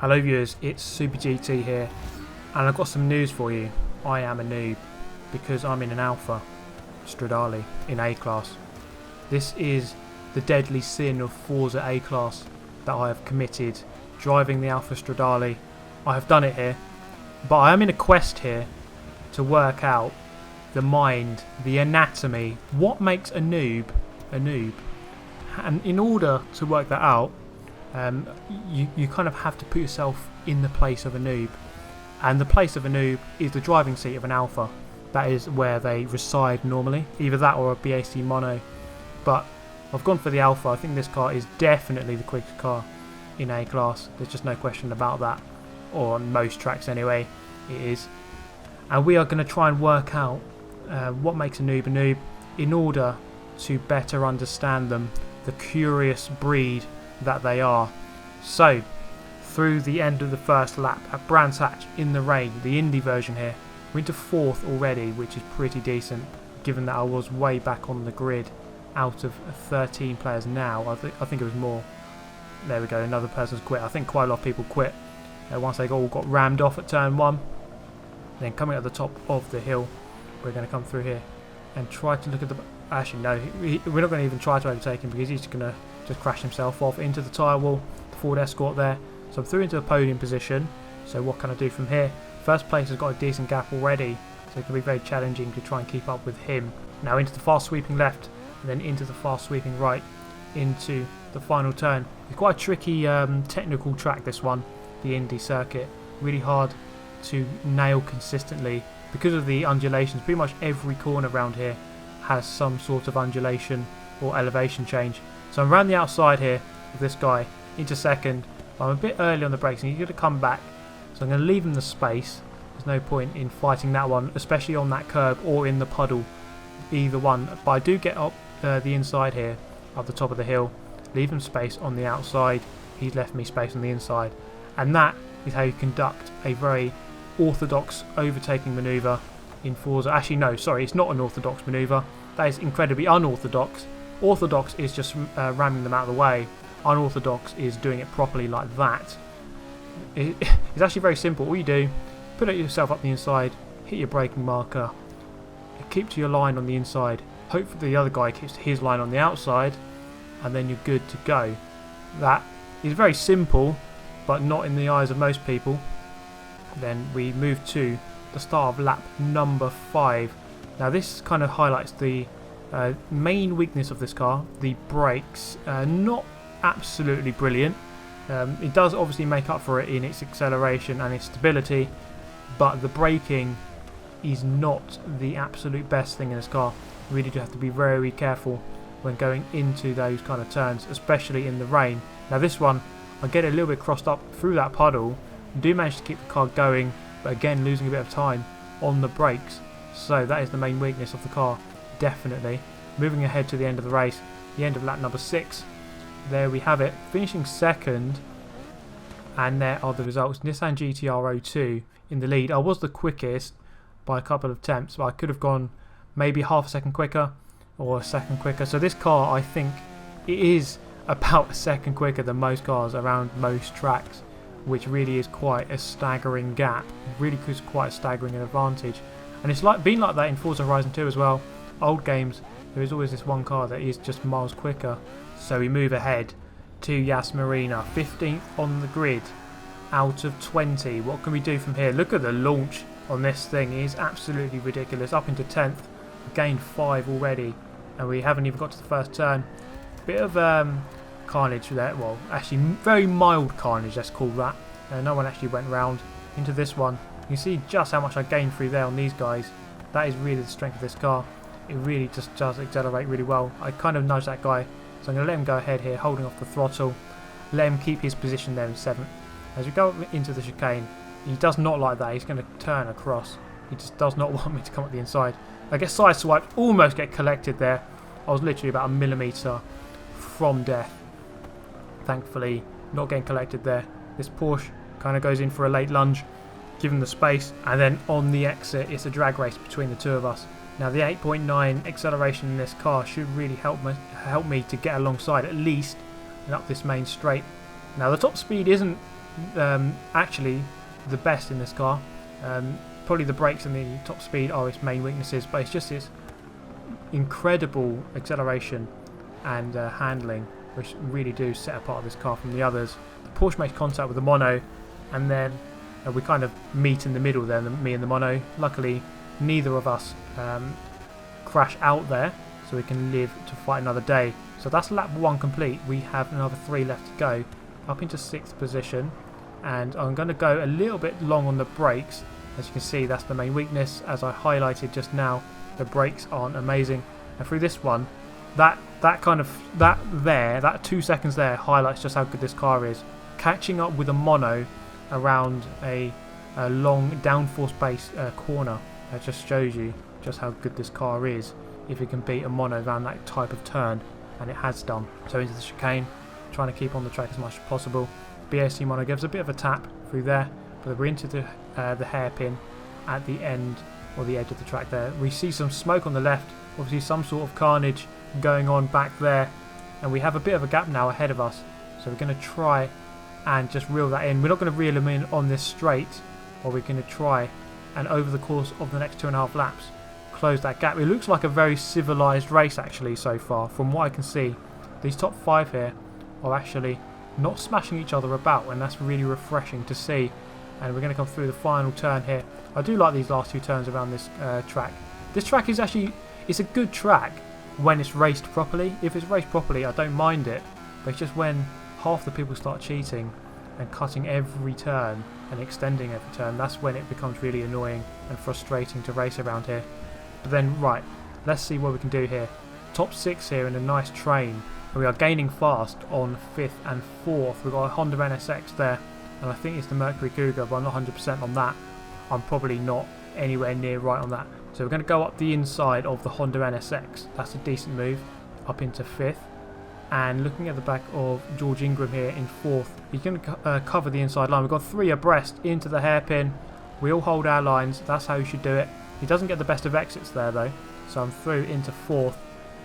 Hello viewers, it's Super GT here, and I've got some news for you. I am a noob because I'm in an Alfa Stradale in A class. This is the deadly sin of Forza A class that I have committed, driving the Alfa Stradale. I have done it here, but I am in a quest here to work out the mind, the anatomy, what makes a noob a noob. And in order to work that out, you kind of have to put yourself in the place of a noob, and the place of a noob is the driving seat of an Alfa. That is where they reside normally, either that or a BAC mono, but I've gone for the Alfa. I think this car is definitely the quickest car in A class, there's just no question about that, or on most tracks anyway, it is. And we are going to try and work out what makes a noob in order to better understand them, the curious breed that they are. So through the end of the first lap at Brands Hatch in the rain, the Indy version here, we're into 4th already, which is pretty decent given that I was way back on the grid out of 13 players now. I think it was more. There we go, another person's quit. I think quite a lot of people quit once they all got rammed off at turn 1. Then coming at the top of the hill, we're going to come through here and try to look at the... Actually no, we're not going to even try to overtake him because he's just going to crash himself off into the tyre wall, the Ford Escort there. So I'm through into the podium position. So what can I do from here? First place has got a decent gap already, so it can be very challenging to try and keep up with him. Now into the fast sweeping left, and then into the fast sweeping right, into the final turn. It's quite a tricky technical track, this one, the Indy circuit. Really hard to nail consistently because of the undulations. Pretty much every corner around here has some sort of undulation or elevation change. So I'm around the outside here of this guy into second. I'm a bit early on the brakes and he's going to come back, so I'm going to leave him the space. There's no point in fighting that one, especially on that curb or in the puddle, either one. But I do get up the inside here at the top of the hill, leave him space on the outside. He's left me space on the inside, and that is how you conduct a very orthodox overtaking manoeuvre in Forza. Actually no, sorry, it's not an orthodox manoeuvre. That is incredibly unorthodox. Orthodox is just ramming them out of the way. Unorthodox is doing it properly like that. It's actually very simple. All you do, put it yourself up the inside, hit your braking marker, keep to your line on the inside, hope that the other guy keeps his line on the outside, and then you're good to go. That is very simple, but not in the eyes of most people. Then we move to the start of lap number 5. Now this kind of highlights the main weakness of this car, the brakes. Not absolutely brilliant. It does obviously make up for it in its acceleration and its stability, but the braking is not the absolute best thing in this car. You really do have to be very careful when going into those kind of turns, especially in the rain. Now this one, I get a little bit crossed up through that puddle, do manage to keep the car going, but again losing a bit of time on the brakes. So that is the main weakness of the car, definitely. Moving ahead to the end of the race, the end of lap number 6. There we have it, finishing second, and there are the results. Nissan GT-R 02 in the lead. I was the quickest by a couple of attempts, but I could have gone maybe half a second quicker or a second quicker. So this car, I think it is about a second quicker than most cars around most tracks, which really is quite a staggering gap. It really is quite a staggering advantage. And it's been like that in Forza Horizon 2 as well. Old games, there is always this one car that is just miles quicker. So we move ahead to Yas Marina, 15th on the grid out of 20. What can we do from here? Look at the launch on this thing, it is absolutely ridiculous. Up into 10th, gained 5 already, and we haven't even got to the first turn. Bit of carnage there, well actually very mild carnage, let's call that. No one actually went round into this one. You can see just how much I gained through there on these guys. That is really the strength of this car. It really just does accelerate really well. I kind of nudged that guy, so I'm going to let him go ahead here, holding off the throttle. Let him keep his position there in 7th. As we go into the chicane, he does not like that. He's going to turn across. He just does not want me to come up the inside. I get sideswiped, almost get collected there. I was literally about a millimetre from death. Thankfully, not getting collected there. This Porsche kind of goes in for a late lunge, give him the space, and then on the exit, it's a drag race between the two of us. Now the 8.9 acceleration in this car should really help me to get alongside at least and up this main straight. Now the top speed isn't actually the best in this car. Probably the brakes and the top speed are its main weaknesses, but it's just its incredible acceleration and handling which really do set apart this car from the others. The Porsche makes contact with the mono, and then we kind of meet in the middle there, me and the mono. Luckily neither of us crash out there, so we can live to fight another day. So that's lap 1 complete. We have another 3 left to go, up into 6th position, and I'm going to go a little bit long on the brakes. As you can see, that's the main weakness. As I highlighted just now, the brakes aren't amazing, and through this one, that 2 seconds there highlights just how good this car is. Catching up with a mono around a long downforce base corner, that just shows you just how good this car is if it can beat a mono around that type of turn, and it has done. So into the chicane, trying to keep on the track as much as possible. BAC mono gives a bit of a tap through there, but we're into the hairpin at the end or the edge of the track there. We see some smoke on the left, obviously some sort of carnage going on back there, and we have a bit of a gap now ahead of us, so we're going to try and just reel that in. We're not going to reel them in on this straight, or we're going to try and over the course of the next 2.5 laps close that gap. It looks like a very civilized race actually so far. From what I can see, these top 5 here are actually not smashing each other about, and that's really refreshing to see. And we're going to come through the final turn here. I do like these last 2 turns around this track. This track is actually, it's a good track when it's raced properly. If it's raced properly, I don't mind it, but it's just when half the people start cheating and cutting every turn and extending every turn, that's when it becomes really annoying and frustrating to race around here. But then, right, let's see what we can do here. Top 6 here in a nice train, and we are gaining fast on 5th and 4th. We've got a Honda NSX there, and I think it's the Mercury Cougar, but I'm not 100% on that. I'm probably not anywhere near right on that. So we're going to go up the inside of the Honda NSX. That's a decent move, up into 5th. And looking at the back of George Ingram here in 4th, he's going to cover the inside line. We've got 3 abreast into the hairpin. We all hold our lines. That's how you should do it. He doesn't get the best of exits there though, so I'm through into 4th.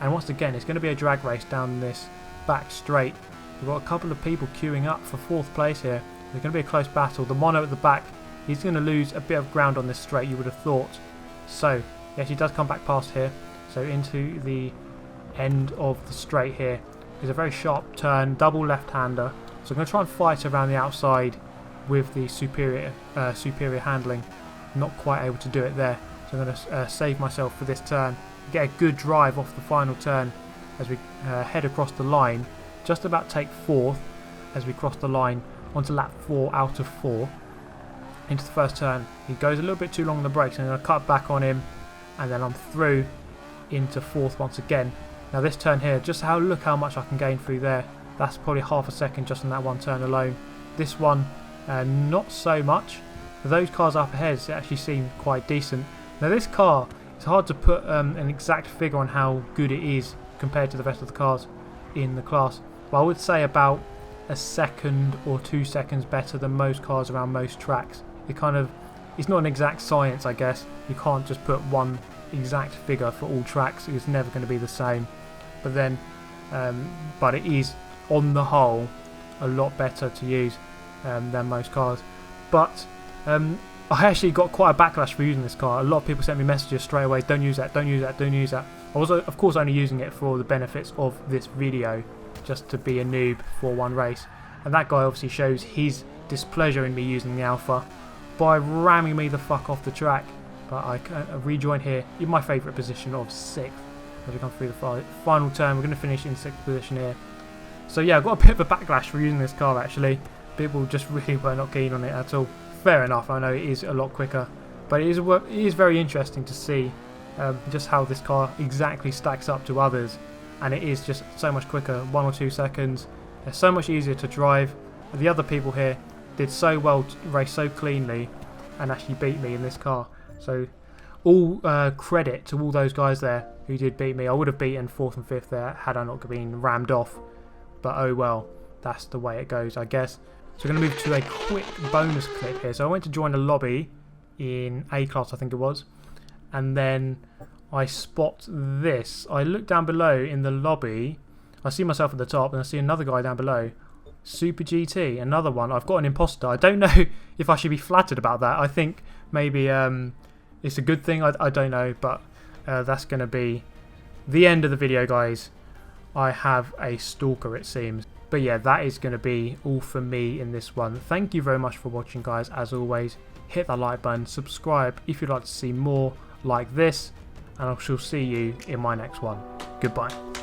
And once again, it's going to be a drag race down this back straight. We've got a couple of people queuing up for 4th place here. There's going to be a close battle. The mono at the back, he's going to lose a bit of ground on this straight, you would have thought. So, yes, he does come back past here. So into the end of the straight here is a very sharp turn, double left-hander. So I'm going to try and fight around the outside with the superior handling. Not quite able to do it there. So I'm going to save myself for this turn. Get a good drive off the final turn as we head across the line. Just about take 4th as we cross the line onto lap 4 out of 4. Into the first turn. He goes a little bit too long on the brakes, and I'm going to cut back on him, and then I'm through into 4th once again. Now this turn here, look how much I can gain through there. That's probably half a second just on that one turn alone. This one, not so much. For those cars up ahead, it actually seemed quite decent. Now this car, it's hard to put an exact figure on how good it is compared to the rest of the cars in the class. But I would say about a second or 2 seconds better than most cars around most tracks. It's not an exact science, I guess. You can't just put one exact figure for all tracks. It's never going to be the same. But then, but it is on the whole a lot better to use than most cars. But I actually got quite a backlash for using this car. A lot of people sent me messages straight away, don't use that, don't use that, don't use that. I was of course only using it for the benefits of this video, just to be a noob for one race. And that guy obviously shows his displeasure in me using the Alpha by ramming me the fuck off the track. But I rejoin here in my favourite position of 6th as we come through the final turn. We're going to finish in 6th position here. So yeah, I got a bit of a backlash for using this car actually. People just really were not keen on it at all. Fair enough, I know it is a lot quicker, but it is very interesting to see just how this car exactly stacks up to others, and it is just so much quicker, 1 or 2 seconds. It's so much easier to drive. The other people here did so well to race so cleanly and actually beat me in this car. So all credit to all those guys there who did beat me. I would have beaten 4th and 5th there had I not been rammed off, but oh well, that's the way it goes, I guess. So we're going to move to a quick bonus clip here. So I went to join a lobby in A class, I think it was, and then I spot this. I look down below in the lobby, I see myself at the top, and I see another guy down below Super GT, another one. I've got an imposter. I don't know if I should be flattered about that. I think maybe it's a good thing. I don't know, but that's going to be the end of the video, guys. I have a stalker, it seems. But yeah, that is going to be all for me in this one. Thank you very much for watching, guys. As always, hit that like button, subscribe if you'd like to see more like this, and I shall see you in my next one. Goodbye.